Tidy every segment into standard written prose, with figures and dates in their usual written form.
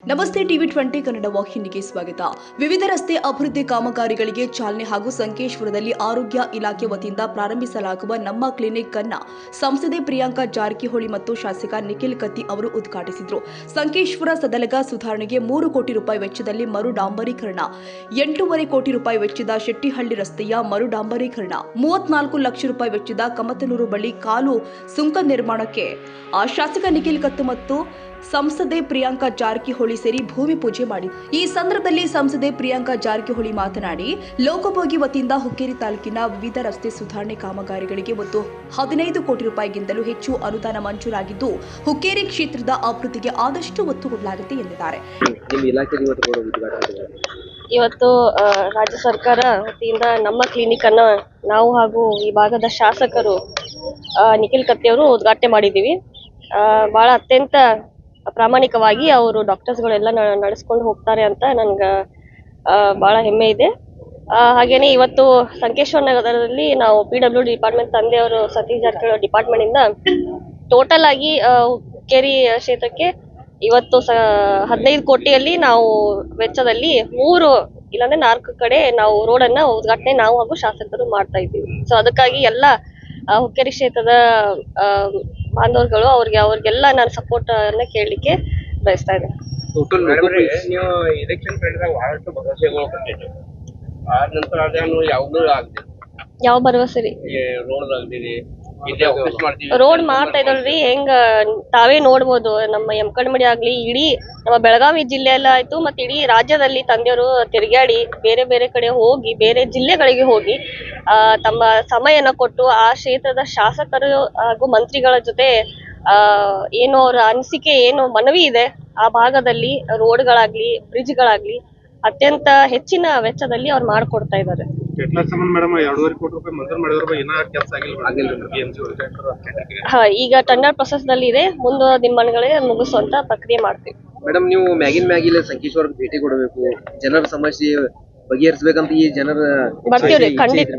ನಮಸ್ತೆ ಟಿವಿ20 ಕನ್ನಡ ವಾಹಿನಿಗೆ ಸ್ವಾಗತ. ವಿವಿಧ ರಸ್ತೆ ಅಭಿವೃದ್ಧಿ ಕಾಮಗಾರಿಗಳಿಗೆ ಚಾಲನೆ ಹಾಗೂ ಸಂಕೇಶ್ವರದಲ್ಲಿ ಆರೋಗ್ಯ ಇಲಾಖೆ ವತಿಯಿಂದ ಪ್ರಾರಂಭಿಸಲಾಗುವ ನಮ್ಮ ಕ್ಲಿನಿಕ್ ಅನ್ನು ಸಂಸದೆ ಪ್ರಿಯಾಂಕಾ ಜಾರಕಿಹೊಳಿ ಮತ್ತು ಶಾಸಕ ನಿಖಿಲ್ ಕತ್ತಿ ಅವರು ಉದ್ಘಾಟಿಸಿದರು. ಸಂಕೇಶ್ವರ ಸದಲಗ ಸುಧಾರಣೆಗೆ 3 ಕೋಟಿ ರೂಪಾಯಿ ವೆಚ್ಚದಲ್ಲಿ ಮರು ಡಾಂಬರೀಕರಣ, 8.5 ಕೋಟಿ ರೂಪಾಯಿ ವೆಚ್ಚದ ಶೆಟ್ಟಿಹಳ್ಳಿ ರಸ್ತೆಯ ಮರು ಡಾಂಬರೀಕರಣ, 34 ಲಕ್ಷ ರೂಪಾಯಿ ವೆಚ್ಚದ ಕಮತನೂರು ಬಳಿ ಕಾಲು ಸುಂಕ ನಿರ್ಮಾಣಕ್ಕೆ ಶಾಸಕ ನಿಖಿಲ್ ಕತ್ತಿ ಮತ್ತು ಸಂಸದೆ ಪ್ರಿಯಾಂಕಾ ಜಾರಕಿಹೊಳಿ ಸೇರಿ ಭೂಮಿ ಪೂಜೆ ಮಾಡಿ. ಈ ಸಂದರ್ಭದಲ್ಲಿ ಸಂಸದೆ ಪ್ರಿಯಾಂಕಾ ಜಾರಕಿಹೊಳಿ ಮಾತನಾಡಿ, ಲೋಕೋಪಯೋಗಿ ವತಿಯಿಂದ ಹುಕ್ಕೇರಿ ತಾಲೂಕಿನ ವಿವಿಧ ರಸ್ತೆ ಸುಧಾರಣೆ ಕಾಮಗಾರಿಗಳಿಗೆ ಒಟ್ಟು 15 ಕೋಟಿ ರೂಪಾಯಿಗಿಂತಲೂ ಹೆಚ್ಚು ಅನುದಾನ ಮಂಜೂರಾಗಿದ್ದು, ಹುಕ್ಕೇರಿ ಕ್ಷೇತ್ರದ ಅಭಿವೃದ್ಧಿಗೆ ಆದಷ್ಟು ಒತ್ತು ಕೊಡಲಾಗುತ್ತೆ ಎಂದಿದ್ದಾರೆ. ಇವತ್ತು ರಾಜ್ಯ ಸರ್ಕಾರ ವತಿಯಿಂದ ನಮ್ಮ ಕ್ಲಿನಿಕ್ ಅನ್ನ ನಾವು ಹಾಗೂ ಈ ಭಾಗದ ಶಾಸಕರು ನಿಖಿಲ್ ಕತ್ತಿ ಅವರು ಉದ್ಘಾಟನೆ ಮಾಡಿದ್ದೀವಿ. ಬಹಳ ಅತ್ಯಂತ ಪ್ರಾಮಾಣಿಕವಾಗಿ ಅವರು ಡಾಕ್ಟರ್ಸ್ಗಳೆಲ್ಲ ನಡೆಸ್ಕೊಂಡು ಹೋಗ್ತಾರೆ ಅಂತ ನನ್ಗೆ ಬಹಳ ಹೆಮ್ಮೆ ಇದೆ. ಹಾಗೇನೆ ಇವತ್ತು ಸಂಕೇಶ್ವರ ನಗರದಲ್ಲಿ ನಾವು PWD ಡಿಪಾರ್ಟ್ಮೆಂಟ್ ತಂದೆಯವರು ಸತೀಶ್ ಜಾರಕಿಹೊಳಿ ಡಿಪಾರ್ಟ್ಮೆಂಟ್ ಇಂದ ಟೋಟಲ್ ಆಗಿ ಹುಕ್ಕೇರಿ ಕ್ಷೇತ್ರಕ್ಕೆ ಇವತ್ತು 15 ಕೋಟಿಯಲ್ಲಿ ನಾವು ವೆಚ್ಚದಲ್ಲಿ 3 ಇಲ್ಲಾಂದ್ರೆ 4 ಕಡೆ ನಾವು ರೋಡ್ ಅನ್ನ ಉದ್ಘಾಟನೆ ನಾವು ಹಾಗೂ ಶಾಸಕರು ಮಾಡ್ತಾ ಇದ್ದೀವಿ. ಸೊ ಅದಕ್ಕಾಗಿ ಎಲ್ಲ ಹುಕ್ಕೇರಿ ಕ್ಷೇತ್ರದ ಬಾಂಧವರುಗಳು ಅವ್ರಿಗೆಲ್ಲ ನಾನು ಸಪೋರ್ಟ್ ಅನ್ನ ಕೇಳಲಿಕ್ಕೆ ಬಯಸ್ತಾ ಇದ್ದೇನೆ. ನೀವು ಎಲೆಕ್ಷನ್ ಕಳೆದಾಗ ಬಹಳಷ್ಟು ಭರವಸೆಗಳು ಕೊಟ್ಟಿದ್ದೀರಿ. ಆದ ನಂತರ ಅದೇನು ಯಾವುದೂ ಆಗಲಿ, ಯಾವ ಭರವಸೆ ರೀ? ರೋಡ್ ಆಗಲಿ, ರೋಡ್ ಮಾಡ್ತಾ ಇದ್ರಿ. ಹೆಂಗ ತಾವೇ ನೋಡ್ಬೋದು, ನಮ್ಮ ಯಮಕನಮಡಿ ಆಗ್ಲಿ, ಇಡೀ ನಮ್ಮ ಬೆಳಗಾವಿ ಜಿಲ್ಲೆಯಲ್ಲ ಆಯ್ತು ಮತ್ತೆ ಇಡೀ ರಾಜ್ಯದಲ್ಲಿ ತಂದೆಯವರು ತಿರುಗಾಡಿ ಬೇರೆ ಬೇರೆ ಕಡೆ ಹೋಗಿ ಬೇರೆ ಜಿಲ್ಲೆಗಳಿಗೆ ಹೋಗಿ ತಮ್ಮ ಸಮಯನ ಕೊಟ್ಟು ಆ ಕ್ಷೇತ್ರದ ಶಾಸಕರು ಹಾಗೂ ಮಂತ್ರಿಗಳ ಜೊತೆ ಏನು ಅವರ ಅನಿಸಿಕೆ ಏನು ಮನವಿ ಇದೆ ಆ ಭಾಗದಲ್ಲಿ ರೋಡ್ಗಳಾಗ್ಲಿ ಬ್ರಿಡ್ಜ್ಗಳಾಗ್ಲಿ ಅತ್ಯಂತ ಹೆಚ್ಚಿನ ವೆಚ್ಚದಲ್ಲಿ ಅವ್ರು ಮಾಡ್ಕೊಡ್ತಾ ಇದ್ದಾರೆ. ಈಗ ಟೆಂಡರ್ ಪ್ರೊಸೆಸ್ ನಲ್ಲಿ ಇದೆ. ಮುಂದೆ ದಿನಮಾನಗಳಿಗೆ ಮುಗಿಸುವಂತ ಪ್ರಕ್ರಿಯೆ ಮಾಡ್ತೀವಿ. ಮೇಡಮ್, ನೀವು ಮ್ಯಾಗಿನ ಸಂಕೇಶ್ವರಕ್ಕೆ ಭೇಟಿ ಕೊಡಬೇಕು, ಜನರ ಸಮಸ್ಯೆ ಬಗೆಹರಿಸಬೇಕಂತ ಈ ಜನರ ಬರ್ತೀವ್ರಿ.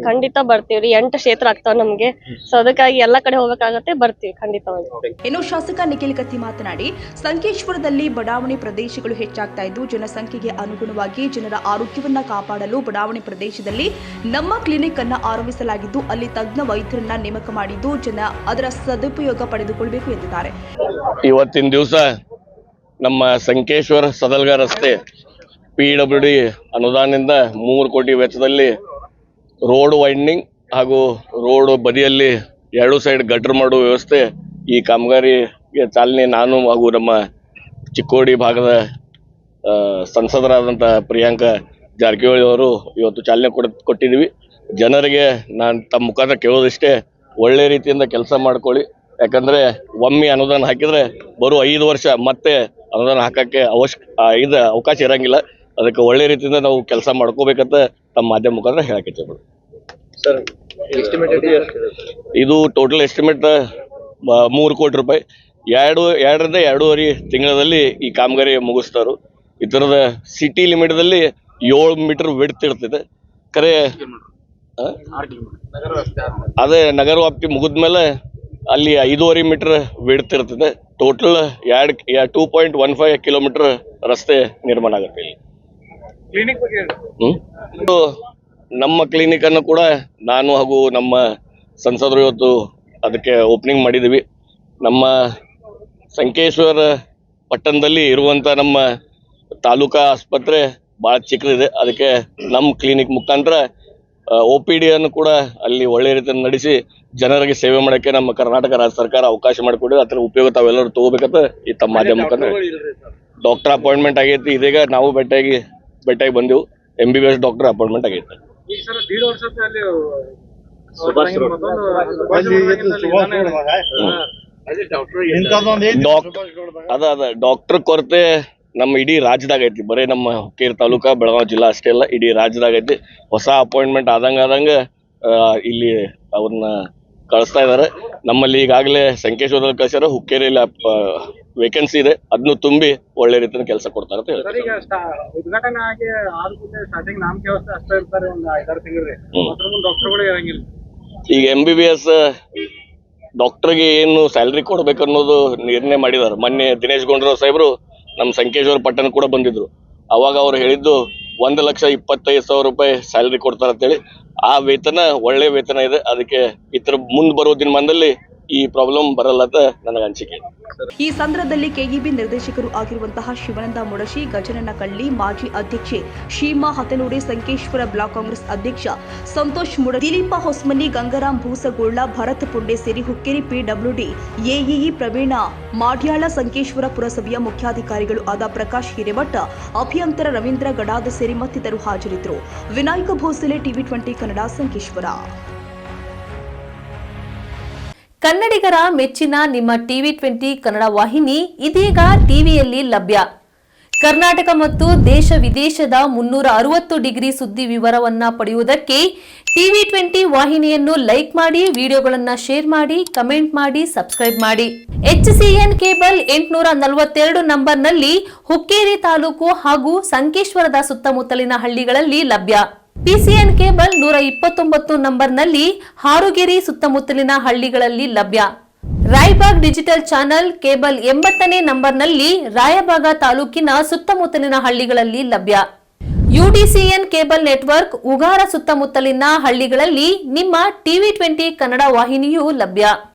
ಖಂಡಿತ ಬರ್ತೀವ್ರಿ. 8 ಕ್ಷೇತ್ರ ಆಗ್ತಾವ ನಮ್ಗೆ. ಸೊ ಅದಕ್ಕಾಗಿ ಎಲ್ಲಾ ಕಡೆ ಹೋಗಬೇಕಾಗತ್ತೆ, ಬರ್ತೀವಿ ಖಂಡಿತವಾಗಿ. ಇನ್ನು ಶಾಸಕ ನಿಖಿಲ್ ಕತ್ತಿ ಮಾತನಾಡಿ, ಸಂಕೇಶ್ವರದಲ್ಲಿ ಬಡಾವಣೆ ಪ್ರದೇಶಗಳು ಹೆಚ್ಚಾಗ್ತಾ ಇದ್ದು ಜನಸಂಖ್ಯೆಗೆ ಅನುಗುಣವಾಗಿ ಜನರ ಆರೋಗ್ಯವನ್ನ ಕಾಪಾಡಲು ಬಡಾವಣೆ ಪ್ರದೇಶದಲ್ಲಿ ನಮ್ಮ ಕ್ಲಿನಿಕ್ ಅನ್ನ ಆರಂಭಿಸಲಾಗಿದ್ದು, ಅಲ್ಲಿ ತಜ್ಞ ವೈದ್ಯರನ್ನ ನೇಮಕ ಮಾಡಿದ್ದು ಜನ ಅದರ ಸದುಪಯೋಗ ಪಡೆದುಕೊಳ್ಳಬೇಕು ಎಂದಿದ್ದಾರೆ. ಇವತ್ತಿನ ದಿವಸ ನಮ್ಮ ಸಂಕೇಶ್ವರ ಸದಲ್ಗ ರಸ್ತೆ PWD ಅನುದಾನದಿಂದ 3 ಕೋಟಿ ವೆಚ್ಚದಲ್ಲಿ ರೋಡ್ ವೈಂಡಿಂಗ್ ಹಾಗೂ ರೋಡ್ ಬದಿಯಲ್ಲಿ 2 ಸೈಡ್ ಗಟ್ರ್ ಮಾಡುವ ವ್ಯವಸ್ಥೆ, ಈ ಕಾಮಗಾರಿಗೆ ಚಾಲನೆ ನಾನು ಹಾಗೂ ನಮ್ಮ ಚಿಕ್ಕೋಡಿ ಭಾಗದ ಸಂಸದರಾದಂಥ ಪ್ರಿಯಾಂಕಾ ಜಾರಕಿಹೊಳಿ ಅವರು ಇವತ್ತು ಚಾಲನೆ ಕೊಟ್ಟಿದ್ದೀವಿ. ಜನರಿಗೆ ನಾನು ತಮ್ಮ ಮುಖಾಂತರ ಕೇಳೋದಿಷ್ಟೇ, ಒಳ್ಳೆ ರೀತಿಯಿಂದ ಕೆಲಸ ಮಾಡ್ಕೊಳ್ಳಿ. ಯಾಕಂದರೆ ಒಮ್ಮೆ ಅನುದಾನ ಹಾಕಿದರೆ ಬರೋ 5 ವರ್ಷ ಮತ್ತೆ ಅನುದಾನ ಹಾಕೋಕ್ಕೆ ಅವಕಾಶ ಇರಂಗಿಲ್ಲ. ಅದಕ್ಕೆ ಒಳ್ಳೆ ರೀತಿಯಿಂದ ನಾವು ಕೆಲಸ ಮಾಡ್ಕೋಬೇಕಂತ ತಮ್ಮ ಮಾಧ್ಯಮ ಮುಖಾಂತರ ಹೇಳಕ್ಕೆ ಇಷ್ಟಪಡ್ತೀನಿ. ಸರ್, ಇದು ಟೋಟಲ್ ಎಸ್ಟಿಮೇಟ್ 3 ಕೋಟಿ ರೂಪಾಯಿ. 2ರಿಂದ 2.5 ತಿಂಗಳಲ್ಲಿ ಈ ಕಾಮಗಾರಿ ಮುಗಿಸ್ತಾರು. ಇದರದ ಸಿಟಿ ಲಿಮಿಟ್ದಲ್ಲಿ 7 ಮೀಟರ್ ವಿಡ್ತ್ ಇರ್ತದೆ. ಖರೆ ಅದೇ ನಗರ ವ್ಯಾಪ್ತಿ ಮುಗಿದ್ಮೇಲೆ ಅಲ್ಲಿ 5.5 ಮೀಟರ್ ವಿಡ್ತ್ ಇರ್ತದೆ. ಟೋಟಲ್ 2.15 ಕಿಲೋಮೀಟರ್ ರಸ್ತೆ ನಿರ್ಮಾಣ ಆಗುತ್ತೆ. ಇಲ್ಲಿ ನಮ್ಮ ಕ್ಲಿನಿಕ್ ಅನ್ನು ಕೂಡ ನಾನು ಹಾಗೂ ನಮ್ಮ ಸಂಸದರು ಇವತ್ತು ಅದಕ್ಕೆ ಓಪನಿಂಗ್ ಮಾಡಿದ್ದೀವಿ. ನಮ್ಮ ಸಂಕೇಶ್ವರ ಪಟ್ಟಣದಲ್ಲಿ ಇರುವಂಥ ನಮ್ಮ ತಾಲೂಕಾ ಆಸ್ಪತ್ರೆ ಭಾಳ ಚಿಕ್ಕದಿದೆ. ಅದಕ್ಕೆ ನಮ್ಮ ಕ್ಲಿನಿಕ್ ಮುಖಾಂತರ OPD ಅನ್ನು ಕೂಡ ಅಲ್ಲಿ ಒಳ್ಳೆ ರೀತಿಯಲ್ಲಿ ನಡೆಸಿ ಜನರಿಗೆ ಸೇವೆ ಮಾಡೋಕ್ಕೆ ನಮ್ಮ ಕರ್ನಾಟಕ ರಾಜ್ಯ ಸರ್ಕಾರ ಅವಕಾಶ ಮಾಡಿಕೊಟ್ಟಿದೆ. ಅದರ ಉಪಯೋಗ ತಾವೆಲ್ಲರೂ ತಗೋಬೇಕಂತ ಈ ತಮ್ಮ ಮಾಧ್ಯಮ ಮುಖಾಂತರ ಡಾಕ್ಟರ್ ಅಪಾಯಿಂಟ್ಮೆಂಟ್ ಆಗೈತಿ. ಇದೀಗ ನಾವು ಭೇಟಿಯಾಗಿ ಬಂದೆವು. MBBS ಡಾಕ್ಟರ್ ಅಪಾಯಿಂಟ್ಮೆಂಟ್ ಆಗೈತೆ. ಡಾಕ್ಟರ್ ಕೊರತೆ ನಮ್ಮ ಇಡೀ ರಾಜ್ಯದಾಗ ಐತಿ. ಬರೀ ನಮ್ಮ ಹುಕ್ಕೇರಿ ತಾಲೂಕಾ ಬೆಳಗಾವಿ ಜಿಲ್ಲಾ ಅಷ್ಟೇ ಅಲ್ಲ, ಇಡೀ ರಾಜ್ಯದಾಗ ಐತಿ. ಹೊಸ ಅಪಾಯಿಂಟ್ಮೆಂಟ್ ಆದಂಗ ಇಲ್ಲಿ ಅವ್ರನ್ನ ಕಳಿಸ್ತಾ ಇದ್ದಾರೆ. ನಮ್ಮಲ್ಲಿ ಈಗಾಗಲೇ ಸಂಕೇಶ್ವರದಲ್ಲಿ ಕಳಿಸ್ಯಾರ. ಹುಕ್ಕೇರಿಯಲ್ಲಿ ವೇಕೆನ್ಸಿ ಇದೆ, ಅದನ್ನು ತುಂಬಿ ಒಳ್ಳೆ ರೀತಿಯ ಕೆಲಸ ಕೊಡ್ತಾರೆ ಅಂತ ಹೇಳ್ತಾರೆ. ಈಗ MBBS ಡಾಕ್ಟರ್ಗೆ ಏನು ಸ್ಯಾಲ್ರಿ ಕೊಡ್ಬೇಕು ಅನ್ನೋದು ನಿರ್ಣಯ ಮಾಡಿದ್ದಾರೆ. ಮೊನ್ನೆ ದಿನೇಶ್ ಗುಂಡೂರಾವ್ ಸಾಹೇಬರು ನಮ್ಮ ಸಂಕೇಶ್ವರ ಪಟ್ಟಣ ಕೂಡ ಬಂದಿದ್ರು. ಅವಾಗ ಅವ್ರು ಹೇಳಿದ್ದು 1,25,000 ರೂಪಾಯಿ ಸ್ಯಾಲರಿ ಕೊಡ್ತಾರೆ ಅಂತೇಳಿ. ಆ ವೇತನ ಒಳ್ಳೆ ವೇತನ ಇದೆ. ಅದಕ್ಕೆ ಇತರ ಮುಂದೆ ಬರೋ ದಿನಮಾನದಲ್ಲಿ ಈ ಪ್ರಾಬ್ಲಮ್ ಬರಲ್ಲ ಅಂತ ನನಗೆ ಅನಿಸಿಕೆ. ಈ ಸಂದರ್ಭದಲ್ಲಿ ಕೆಇಬಿ ನಿರ್ದೇಶಕರು ಆಗಿರುವಂತಹ ಶಿವಾನಂದ ಮುಡಶಿ, ಗಜನನ ಕಳ್ಳಿ, ಮಾಜಿ ಅಧ್ಯಕ್ಷೆ ಶೀಮಾ ಹತನೂರಿ, ಸಂಕೇಶ್ವರ ಬ್ಲಾಕ್ ಕಾಂಗ್ರೆಸ್ ಅಧ್ಯಕ್ಷ ಸಂತೋಷ್ ಮುಡ, ದಿಲೀಪ ಹೊಸ್ಮನಿ, ಗಂಗಾರಾಮ್ ಭೂಸಗೋಳ್ಳ, ಭರತ್ ಪುಂಡೆ ಸೇರಿ ಹುಕ್ಕೇರಿ ಪಿಡಬ್ಲ್ಯೂಡಿ ಎಇಇ ಪ್ರವೀಣ ಮಾಡ್ಯಾಳ, ಸಂಕೇಶ್ವರ ಪುರಸಭೆಯ ಮುಖ್ಯಾಧಿಕಾರಿಗಳು ಆದ ಪ್ರಕಾಶ್ ಹಿರೇಮಠ, ಅಭಿಯಂತರ ರವೀಂದ್ರ ಗಡಾದ ಸೇರಿ ಮತ್ತಿತರರು ಹಾಜರಿದ್ದರು. ವಿನಾಯಕ ಭೋಸಲೆ, TV20 ಕನ್ನಡ, ಸಂಕೇಶ್ವರ. ಕನ್ನಡಿಗರ ಮೆಚ್ಚಿನ ನಿಮ್ಮ TV20 ಕನ್ನಡ ವಾಹಿನಿ ಇದೀಗ ಟಿವಿಯಲ್ಲಿ ಲಭ್ಯ. ಕರ್ನಾಟಕ ಮತ್ತು ದೇಶ ವಿದೇಶದ 360 ಡಿಗ್ರಿ ಸುದ್ದಿ ವಿವರವನ್ನ ಪಡೆಯುವುದಕ್ಕೆ TV20 ವಾಹಿನಿಯನ್ನು ಲೈಕ್ ಮಾಡಿ, ವಿಡಿಯೋಗಳನ್ನು ಶೇರ್ ಮಾಡಿ, ಕಮೆಂಟ್ ಮಾಡಿ, ಸಬ್ಸ್ಕ್ರೈಬ್ ಮಾಡಿ. HCN ಕೇಬಲ್ 842 ನಂಬರ್ನಲ್ಲಿ ಹುಕ್ಕೇರಿ ತಾಲೂಕು ಹಾಗೂ ಸಂಕೇಶ್ವರದ ಸುತ್ತಮುತ್ತಲಿನ ಹಳ್ಳಿಗಳಲ್ಲಿ ಲಭ್ಯ. PCN ಕೇಬಲ್ 129 ನಂಬರ್ನಲ್ಲಿ ಹಾರುಗೆರೆ ಸುತ್ತಮುತ್ತಲಿನ ಹಳ್ಳಿಗಳಲ್ಲಿ ಲಭ್ಯ. ರಾಯಬಾಗ್ ಡಿಜಿಟಲ್ ಚಾನೆಲ್ ಕೇಬಲ್ 80ನೇ ನಂಬರ್ನಲ್ಲಿ ರಾಯಬಾಗ ತಾಲೂಕಿನ ಸುತ್ತಮುತ್ತಲಿನ ಹಳ್ಳಿಗಳಲ್ಲಿ ಲಭ್ಯ. UDCN ಕೇಬಲ್ ನೆಟ್ವರ್ಕ್ ಉಗಾರ ಸುತ್ತಮುತ್ತಲಿನ ಹಳ್ಳಿಗಳಲ್ಲಿ ನಿಮ್ಮ TV20 ಕನ್ನಡ ವಾಹಿನಿಯೂ ಲಭ್ಯ.